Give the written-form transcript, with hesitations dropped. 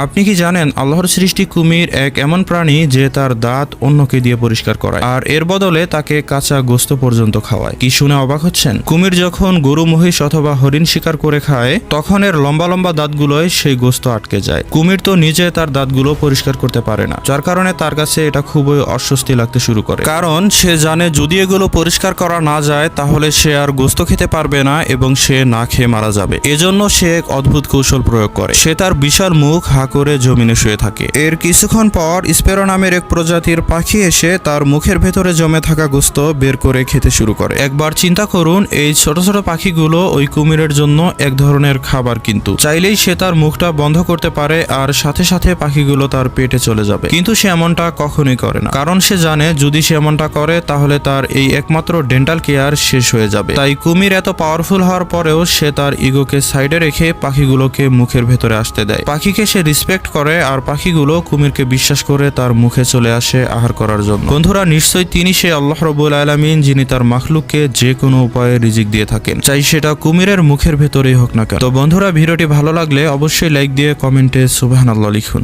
আপনি কি জানেন আল্লাহর সৃষ্টি কুমির এক এমন প্রাণী যে তার দাঁত অন্যকে দিয়ে পরিষ্কার করায় আর এর বদলে তাকে কাঁচা গোস্ত পর্যন্ত খাওয়ায়। কি শুনে অবাক হচ্ছেন? কুমির যখন গরু, মহিষ অথবা হরিণ শিকার করে খায় তখন এর লম্বা লম্বা দাঁতগুলোয় সেই গোস্ত আটকে যায়। কুমির তো নিজে তার দাঁতগুলো পরিষ্কার করতে পারে না, যার কারণে তার কাছে এটা খুবই অস্বস্তি লাগতে শুরু করে, কারণ সে জানে যদি এগুলো পরিষ্কার করা না যায় তাহলে সে আর গোস্ত খেতে পারবে না এবং সে না খেয়ে মারা যাবে। এজন্য সে এক অদ্ভুত কৌশল প্রয়োগ করে। সে তার বিশাল মুখ হা করে জমিনে শুয়ে থাকে। এর কিছুক্ষণ পর স্প্যারো নামের এক প্রজাতির পাখি এসে তার মুখের ভেতরে জমে থাকা গোস্ত বের করে খেতে শুরু করে। একবার চিন্তা করুন, এই ছোট ছোট পাখিগুলো ওই কুমিরের জন্য এক ধরনের খাবার, কিন্তু চাইলেই সে তার মুখটা বন্ধ করতে পারে আর সাথে সাথে পাখিগুলো তার পেটে চলে যাবে। কিন্তু সে এমনটা কখনোই করে না, কারণ সে জানে যদি সে এমনটা করে তাহলে তার এই একমাত্র ডেন্টাল কেয়ার শেষ হয়ে যাবে। তাই কুমির এত পাওয়ারফুল হওয়ার পরেও সে তার ইগোকে সাইডে রেখে পাখিগুলোকে মুখের ভেতরে আসতে দেয়। পাখিকে সে রেসপেক্ট করে আর পাখিগুলো কুমিরকে বিশ্বাস করে তার মুখে চলে আসে আহার করার জন্য। বন্ধুরা, নিশ্চয়ই তিনি সে আল্লাহ রাব্বুল আলামিন যিনি তার মাখলুককে যে কোনো উপায়ে রিজিক দিয়ে থাকেন, চাই সেটা কুমিরের মুখের ভেতরেই হোক না কেন। তো বন্ধুরা, ভিডিওটি ভালো লাগলে অবশ্যই লাইক দিয়ে কমেন্টে সুবহানাল্লাহ লিখুন।